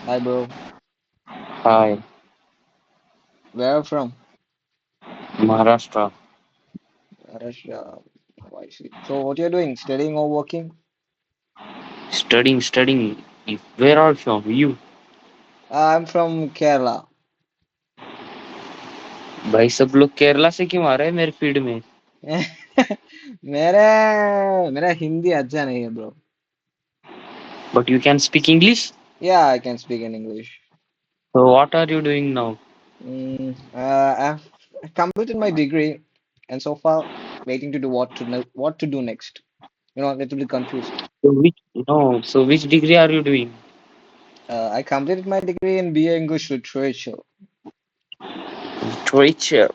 Hi, bro. Hi, Where are you from? Maharashtra. Russia. Oh, I see. So, what you're doing? Studying or working? Studying. Where are you from? You? I'm from Kerala. भाई सब लोग केरला से क्यों आ रहे हैं मेरे field में? मेरा मेरा हिंदी अच्छा नहीं है, bro. But you can speak English? Yeah, I can speak in English. So what are you doing now? I've completed my degree, and so far waiting to do what to do next. A little bit confused. So which degree are you doing? I completed my degree in BA English Literature.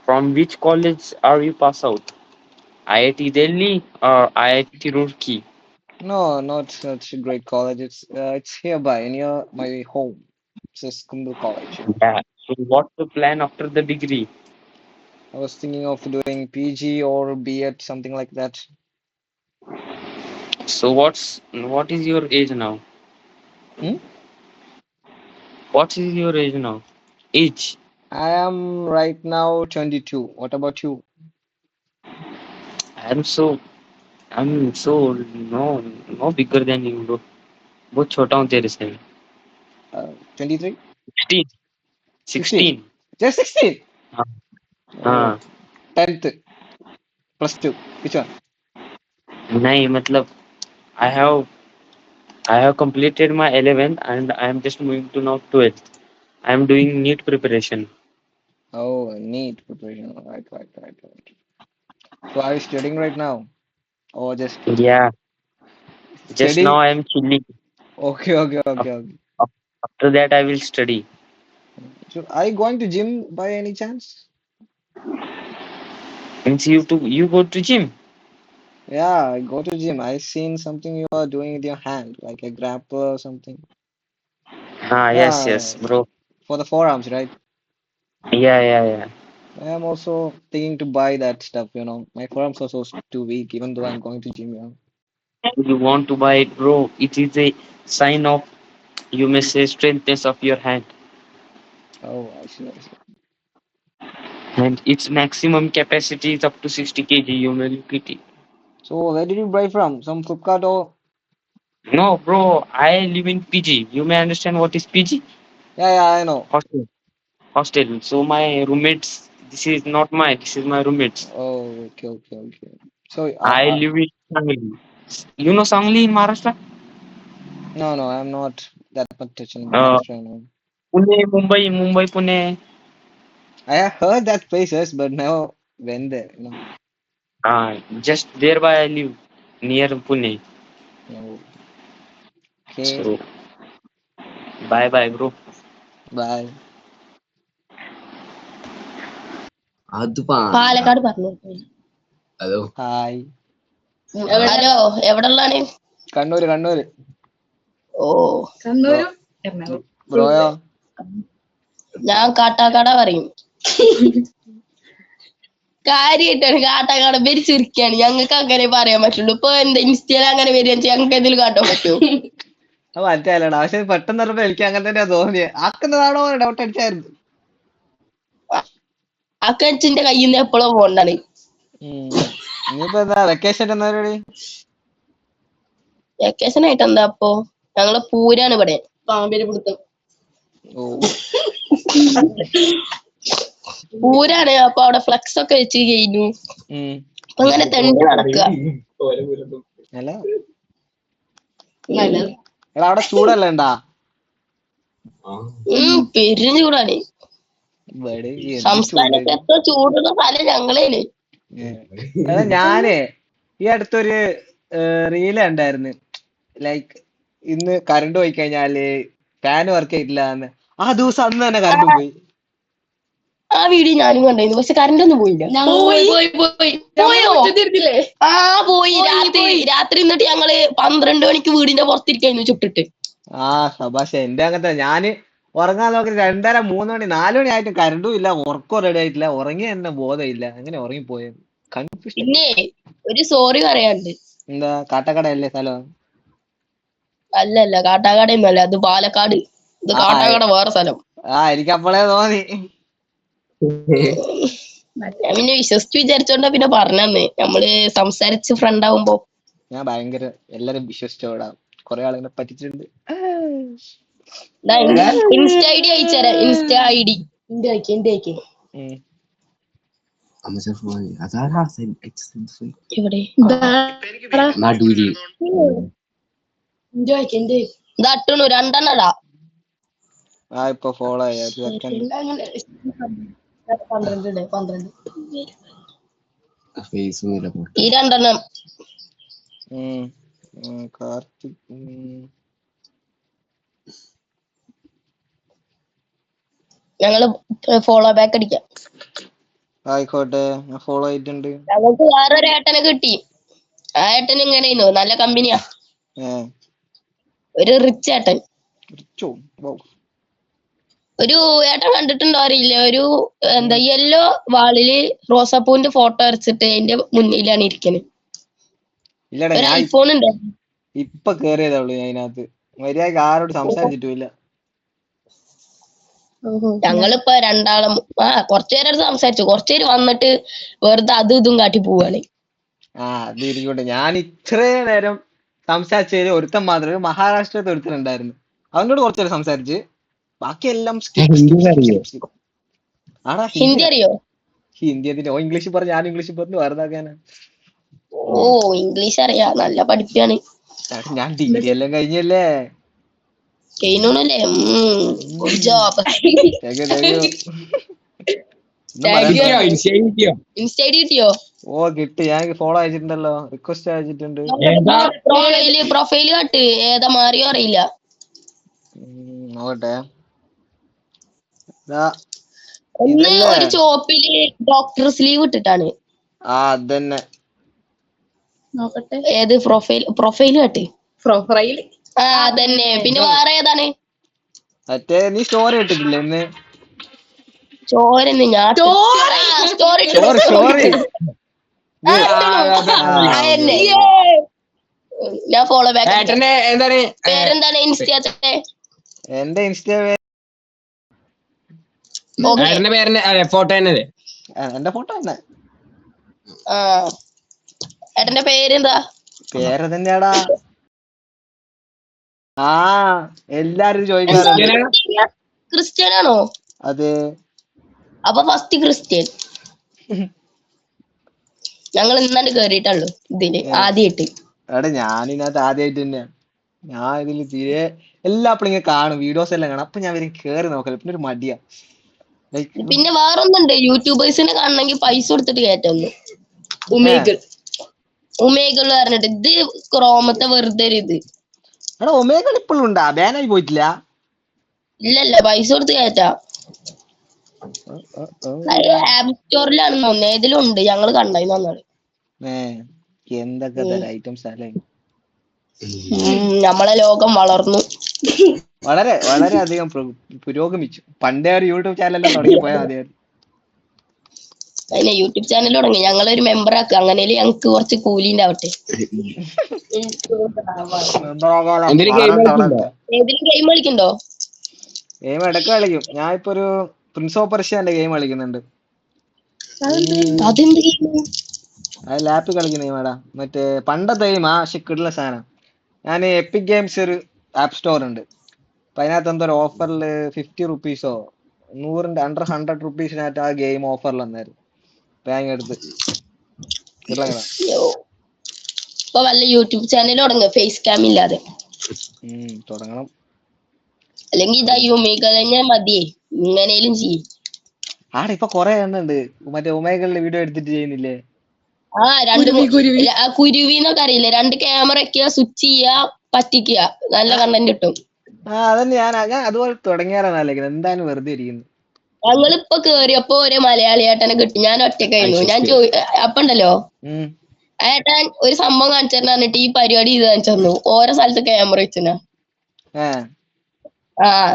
From which college are you pass out? IIT Delhi or IIT Roorkee? No, not such a great college. It's hereby near my home. It's a Kumbal College. Yeah. So what's the plan after the degree? I was thinking of doing PG or B.Ed, something like that. So what is your age now? Hmm? What is your age now? Age. I am right now 22. What about you? I'm so I'm so no bigger than you, bro. बहुत छोटा हूँ तेरे से. 23? 16. 16? 16. Just 16? हाँ. Oh, हाँ. 10th, plus 2. Which one? नहीं मतलब I have I have completed my 11th and I am just moving to now 12th. I am doing NEET preparation. Oh, neat preparation. Right. So are you studying right now? Or just Yeah, just now studying? I am chilling. Af- Okay. After that I will study. So are you going to gym by any chance? Means you go to gym. Yeah, I go to gym. I seen something you are doing with your hand, like a grapple or something. Ah, yes, Yeah, bro. for the forearms, right? Yeah. I am also thinking to buy that stuff. My forearms are so too weak, even though I'm going to gym. You want to buy it, bro? It is a sign of, you may say, strengthness of your hand, Oh, I see. and its maximum capacity is up to 60 kg. You may look at it. So where did you buy from? Some Flipkart or? No, bro. I live in PG. You may understand what is PG? Yeah, I know. Hostel. So my roommates, this is not my, this is my roommates. Oh, okay. So I live in Sangli. You know Sangli in Maharashtra? no, I'm not that much touch in Uh, Maharashtra. Mumbai, Pune. I have heard that places, but never went there. Just thereby I live near Pune. No. Okay, So bye, bro. bye. അത് പാലക്കാട് പറഞ്ഞു. Hello Hi. Hello, എവിടെയുള്ളാണ്? Kannur. ഓ, Bro, broyo. ഞാൻ കാട്ടാക്കാട പറയും. കാര്യായിട്ടാണ് കാട്ടാക്കാട പേര് ചുരുക്കിയാണ്. ഞങ്ങൾക്ക് അങ്ങനെ പറയാൻ പറ്റുള്ളൂ. ഇപ്പൊ എന്താ ഇൻസ്റ്റയിൽ അങ്ങനെ വരിക ഞങ്ങൾക്ക് എന്തെങ്കിലും കാട്ടാൻ പറ്റുമോ? അത് മനസ്സിലായില്ലടാ. പക്ഷെ പെട്ടെന്ന് പറഞ്ഞപ്പോ എനിക്ക് അങ്ങനെ തന്നെയാ തോന്നിയത്. ആക്കുന്നതാണോ ഡൗട്ട് അടിച്ചായിരുന്നു. ആ കച്ചിന്റെ കയ്യിൽ നിന്ന് എപ്പോഴും പോണ്ടാണ്. ഇനിയിപ്പോ എന്താ വെക്കേഷൻ എന്നാ പരിപാടി? വെക്കേഷൻ ആയിട്ട് എന്താ അപ്പൊ? ഞങ്ങള് പൂരാണ് ഇവിടെ. പാമ്പേര് പിടുത്തം. ഓ, പൂരാണ്. അപ്പൊ അവിടെ ഫ്ലക്സ് ഒക്കെ വെച്ച് കഴിഞ്ഞു. ഉം. അപ്പൊ അങ്ങനെ തെണ്ടി നടക്കുക. അല്ല, എടാ അവിടെ ചൂടല്ലേ ഉണ്ടാ? പെരും ചൂടാണ്. ഇവിടെ എന്ത് സംസ്ഥാനത്ത് ചൂടായിരുന്നു. എത്ര ചൂടുള്ള സ്ഥലം ഞങ്ങളേന്. എടാ ഞാനേ ഈ അടുത്തൊരു റീല് കണ്ടായിരുന്നു. ലൈക്ക് ഇന്ന് കറണ്ട് പോയി കഴിഞ്ഞാല് ഫാൻ വർക്ക് ചെയ്തില്ല എന്ന്. ആ ദിവസം അന്ന് തന്നെ കറണ്ട് പോയി. ആ വീഡിയോ ഞാനും കണ്ടായിരുന്നു. പക്ഷെ കറണ്ട് ഒന്നും പോയില്ല. പോയോ? ആ പോയി. രാത്രി എന്നിട്ട് ഞങ്ങള് 12 മണിക്ക് വീടിന്റെ പുറത്തിരിക്കായിരുന്നു ചുട്ടിട്ട്. ആ സഭാഷ എന്റെ അങ്ങനത്തെ ഞാന് ഉറങ്ങാൻ നോക്കി 2:30 3 മണി 4 മണി ആയിട്ട് കറണ്ടും ഇല്ല, ഉറക്കം റെഡി ആയിട്ടില്ല, ഉറങ്ങി തന്നെ ബോധമില്ല, അങ്ങനെ ഉറങ്ങിപ്പോയത്. കൺഫ്യൂഷൻ ആയി. പിന്നെ ഒരു സോറി പറയാനുണ്ട്. എന്താ കാട്ടക്കടയല്ലേ സ്ഥലം? അല്ലല്ല, കാട്ടാക്കാടൊന്നും അല്ല, അത് പാലക്കാട്. ഇത് കാട്ടാക്കട വേറെ സ്ഥലം. എനിക്ക് അപ്പോഴേ തോന്നി. ഞാൻ പിന്നെ വിചാരിച്ചോണ്ടാ പിന്നെ പറഞ്ഞന്ന് നമ്മള് സംസാരിച്ച് ഫ്രണ്ട് ആവുമ്പോ. ഞാൻ ഭയങ്കര എല്ലാരും വിശ്വസിച്ചോടാ, കൊറേ ആളുകളെ പറ്റിച്ചിട്ടുണ്ട്. ഇൻസ്റ്റ ഐ ഡി അയച്ചുതരാം. ഇൻസ്റ്റ ഐ ഡി എന്റെ അയക്കേ അതാരാ എവിടെ നടൂരി ഇതട്ടണു 2 എണ്ണടാ. ഇപ്പൊ ഫോളോ ആയി ഒരു സെക്കൻഡ്. 12 ഫേസ് ഈ 2 എണ്ണം കാർത്തിക്. ഞങ്ങള് ഫോളോ ബാക്ക് അടിക്കാം. ആയിക്കോട്ടെ, ഞാൻ ഫോളോ ചെയ്തിട്ടുണ്ട്. ഞങ്ങൾക്ക് വേറൊരു ഏട്ടനെ കിട്ടി. ആ ഏട്ടൻ ഇങ്ങനെയായിരുന്നു, നല്ല കമ്പനിയാ. ഒരു റിച്ച് ഏട്ടൻ. ഒരു ഏട്ടൻ കണ്ടിട്ടുണ്ടോ അറിയില്ല, ഒരു എന്താ യെല്ലോ വാളില് റോസാപ്പൂവിന്റെ ഫോട്ടോ വരച്ചിട്ട് എന്റെ മുന്നിലാണ് ഇരിക്കുന്നത്. ഇല്ലടാ, ഒരു ഞാൻ ഐഫോൺ ഉണ്ട്. ഇപ്പൊ കേറിയതേ ഉള്ളൂ. ഞാൻ അതിനകത്ത് മര്യാദക്ക് ആരോട് സംസാരിച്ചിട്ടുമില്ല. ഞങ്ങളിപ്പോ രണ്ടാളും കുറച്ചുപേരോട് സംസാരിച്ചു. കുറച്ചുപേര് വന്നിട്ട് വെറുതെ അതും ഇതും കാട്ടി പോവാണ്. അത് ഇരിക്കട്ടെ. ഞാൻ ഇത്രയും നേരം സംസാരിച്ചതിൽ ഒരുത്തൻ മാത്രം, ഒരു മഹാരാഷ്ട്രത്തെ ഒരുത്തനുണ്ടായിരുന്നു, അവനോട് കുറച്ചേരം സംസാരിച്ച്. ബാക്കിയെല്ലാം ആടാ ഹിന്ദി അറിയോ? ഹിന്ദി അതിന്റെ ഇംഗ്ലീഷ് പറഞ്ഞു, ഞാൻ ഇംഗ്ലീഷ് പറഞ്ഞു വേറെതാക്കാനാ. ഓ ഇംഗ്ലീഷ് അറിയാ, നല്ല പഠിപ്പാണ്. ഞാൻ ഡിഗ്രി എല്ലാം കഴിഞ്ഞല്ലേ. കഴിഞ്ഞോണല്ലേ? Good job. ഇൻസ്റ്റ ഐഡി കിട്ടിയോ? കിട്ടി. ഞാൻ ഫോളോ അയച്ചിട്ടുണ്ടല്ലോ, റിക്വസ്റ്റ് അയച്ചിട്ടുണ്ട്. പ്രൊഫൈല് കട്ട് ഏതാ മാറിയോ അറിയില്ല. നോക്കട്ടെ. ഒന്ന് ഒരു ചോപ്പില് ഡോക്ടർ സ്ലീവ് ഇട്ടിട്ടാണ്. അതന്നെ. നോക്കട്ടെ ഏത് പ്രൊഫൈല് കട്ട്. പ്രൊഫൈല് അതന്നെ. പിന്നെ വേറെ ഏതാണ്? മറ്റേ നീ സ്റ്റോറി ഇട്ടിട്ടില്ലേ ഇന്ന്? ചോരന്ന് ഞാൻ സ്റ്റോറി ഞാൻ ഫോളോ ബാക്ക്. പേരെന്താണ് ഇൻസ്റ്റത്തെ? എന്റെ ഇൻസ്റ്റ ഫോട്ടോ തന്നെ. എന്റെ ഫോട്ടോ തന്നെ. ഏട്ടന്റെ പേരെന്താ? പേര് തന്നെയാടാ. എല്ലാരും ചോദിക്കാറുണ്ട്. ക്രിസ്ത്യനാണോ? അതെ. അപ്പൊ ഫസ്റ്റ് ക്രിസ്ത്യൻ. ഞങ്ങൾ ഇന്നാണ്ട് കേറിയിട്ടുള്ളു ഇതില് ആദ്യമായിട്ട്. ഞാനിതിനകത്ത് ആദ്യമായിട്ട് തന്നെയാ. ഞാൻ ഇതില് തീരെ എല്ലാപ്പോഴും ഇങ്ങനെ കാണും, വീഡിയോസ് എല്ലാം കാണും. അപ്പൊ ഞാൻ വരും കേറി നോക്കല്, പിന്നെ ഒരു മടിയാ. പിന്നെ വേറൊന്നുണ്ട്, യൂട്യൂബേഴ്സിനെ കാണണമെങ്കിൽ പൈസ കൊടുത്തിട്ട് കയറ്റൊന്നു. ഉമേഗൾ പറഞ്ഞിട്ട്. ഇത് ക്രോമത്തെ വെറുതെ ഇത്. ഒമേഗൾ ഇപ്പോഴും ഉണ്ടാ? ബാനായി പോയിട്ടില്ല? ഇല്ലല്ല, പൈസ കൊടുത്ത് കയറ്റാ. ആപ്പ് സ്റ്റോറിലാണെന്ന് തോന്നുന്നു, ഏതിലും ഉണ്ട്. ഞങ്ങള് കണ്ടായി വന്നാണ്. എന്തൊക്കെ തരം ഐറ്റംസ് അല്ലേ. നമ്മളെ ലോകം വളർന്നു, വളരെ വളരെ അധികം പുരോഗമിച്ചു. പണ്ടേ ഒരു യൂട്യൂബ് ചാനലെല്ലാം തുടങ്ങി പോയാൽ മതിയായിരുന്നു. അതിനെ യൂട്യൂബ് ചാനൽ തുടങ്ങി, ഞങ്ങളൊരു മെമ്പർ ആക്കുക. അങ്ങനെ ഞങ്ങക്ക് കുറച്ച് കൂലി ഉണ്ടാവട്ടെ. ഏതെങ്കിലും ഗെയിം കളിക്കണ്ടോ? ഗെയിം ഇടക്ക് കളിക്കും. ഞാൻ ഇപ്പൊ ഒരു പ്രിൻസ് ഓഫ് പെർഷ്യന്റെ ഗെയിം കളിക്കുന്നുണ്ട്. അതെന്ത് ഗെയിം? അത് ലാപ്പിൽ കളിക്കുന്ന ഗെയിമാടാ. മറ്റേ പണ്ടത്തെ ഗെയിമാ, പക്ഷെ കിട്ടുന്ന സാധനം. ഞാൻ എപ്പിക് ഗെയിംസ് ഒരു ആപ്പ് സ്റ്റോർ ഉണ്ട്. അപ്പൊ അതിനകത്ത് എന്തോ ഓഫറിൽ 50 റുപ്പീസോ 100 അണ്ടർ 100 റുപ്പീസിനകത്ത് ആ ഗെയിം ഓഫറിൽ വന്നായിരുന്നു. ബാങ്ക് എടുത്ത് ഇപ്പൊ വല്ല യൂട്യൂബ് ചാനൽ തുടങ്ങുക, ഫേസ് ക്യാം ഇല്ലാതെ. തുടങ്ങണം. അല്ലെങ്കിൽ ഇതായി ഉമേഗ മതിയേ, ഇങ്ങനേലും ചെയ്യും. ഇപ്പൊ കൊറേ എണ്ണുണ്ട് മറ്റേ ഉമേഗളിലെ വീഡിയോ എടുത്തിട്ട് ചെയ്യുന്നില്ലേ? കുരുവിന്നൊക്കെ അറിയില്ലേ? 2 ക്യാമറ വെക്കുക, സ്വിച്ച് ചെയ്യാ, പറ്റിക്കുക, നല്ല കണ്ടന്റ് കിട്ടും. അതന്നെ. ഞാൻ അതുപോലെ തുടങ്ങിയാലെന്നല്ലേ, എന്തായാലും വെറുതെ ഇരിക്കുന്നു. ഞങ്ങളിപ്പൊ കേറിയപ്പോ ഒരു മലയാളി ഏട്ടനെ കിട്ടി. ഞാൻ ഒറ്റക്കായിരുന്നു. ഞാൻ അപ്പണ്ടല്ലോ ഏട്ടൻ ഒരു സംഭവം കാണിച്ചു തരണം പറഞ്ഞിട്ട് ഈ പരിപാടി ഇത് കാണിച്ചു തന്നു. ഓരോ സ്ഥലത്ത് ക്യാമറ വെച്ചിനാ.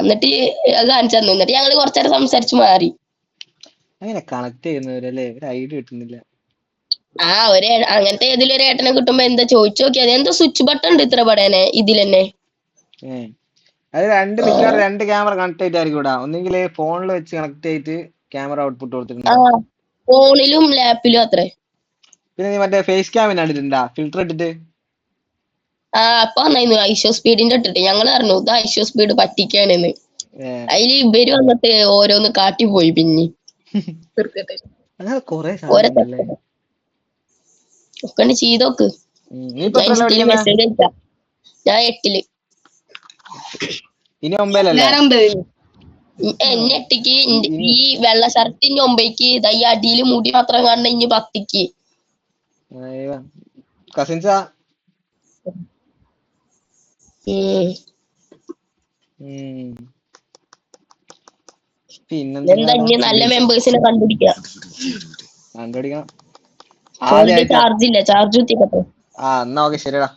എന്നിട്ട് അത് കാണിച്ചു തന്നു. എന്നിട്ട് ഞങ്ങള് കുറച്ചേരം സംസാരിച്ച് മാറി. അങ്ങനെ കണക്ട് ചെയ്യുന്നവരല്ലേ, ഒരു ഐഡിയ കിട്ടുന്നില്ല. അങ്ങനത്തെ ഏതിലൊരു ഏട്ടനെ കിട്ടുമ്പോ എന്താ ചോദിച്ചു നോക്കിയാൽ എന്തോ സ്വിച്ച് ബട്ടൺ ഉണ്ട് ഇത്ര പടേനെ ഇതിലെന്നെ. അത് മിക്കവാറും 2 ക്യാമറ കണക്ട് ആയിട്ടായിരിക്കും ഇവിടെ. ഒന്നെങ്കിൽ ഫോണിൽ വെച്ച് കണക്ട് ചെയ്തിട്ട് ക്യാമറ ഔട്ട്പുട്ട് കൊടുത്തിട്ടുണ്ട്. ഫോണിലും ലാപ്പിലും അത്രേ. പിന്നെ നീ മറ്റേ ഫേസ് ക്യാമിന് കണ്ടിട്ടുണ്ടാ ഫിൽറ്റർ ഇട്ടിട്ട്? അപ്പൊ വന്നായിരുന്നു ഐഷോ സ്പീഡിന്റെ ഇട്ടിട്ട്. ഞങ്ങള് പറഞ്ഞു ഇത് ഐഷോ സ്പീഡ് പറ്റിക്കാണെന്ന്. അതില് ഇവര് വന്നിട്ട് ഓരോന്ന് കാട്ടിപ്പോയി. പിന്നെ അങ്ങനെ കൊറേ ഓരോ സാധനങ്ങളല്ലേ. ഒക്കെ ചെയ്തോക്ക്. നീ ഇപ്പൊ എത്രയല്ല പഠിക്കുന്നെ? മെസ്സേജ് അയച്ചാ. ഞാൻ 8ല്. ഇനി 9ലല്ലേ? എന്നെ 8ക്ക് ഈ വെള്ള ഷർട്ട് ഇനി 9ക്ക്. ഈ അടിയില് മുടി മാത്രം കാണുന്ന ഇനി 10ക്ക്. കസിൻസാ? എന്താ ഇനി നല്ല മെമ്പേഴ്സിനെ കണ്ടുപിടിക്കാം. ചാർജ് ഇല്ല, ചാർജ് കുത്തിക്കട്ടെ. എന്നാ ഓക്കെ ശരിടാ.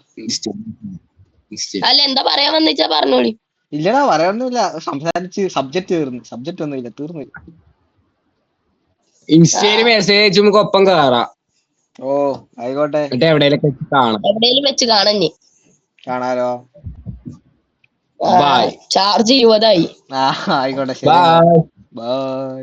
അല്ല എന്താ പറയാൻ വന്നിച്ചാ പറഞ്ഞോളി. ഇല്ലടാ പറയാനൊന്നുമില്ല. സംസാരിച്ച് സബ്ജക്ട് ഒന്നുമില്ല, തീർന്നു. ഇൻസ്റ്റയില് മെസ്സേജ് അയച്ചുമ്പോ ഒപ്പം കേറാം. ഓ ആയിക്കോട്ടെ. എവിടെയെങ്കിലും വെച്ച് കാണാലോ. ചാർജ് 20 ആയി. ആയിക്കോട്ടെ ശരി. ബൈ.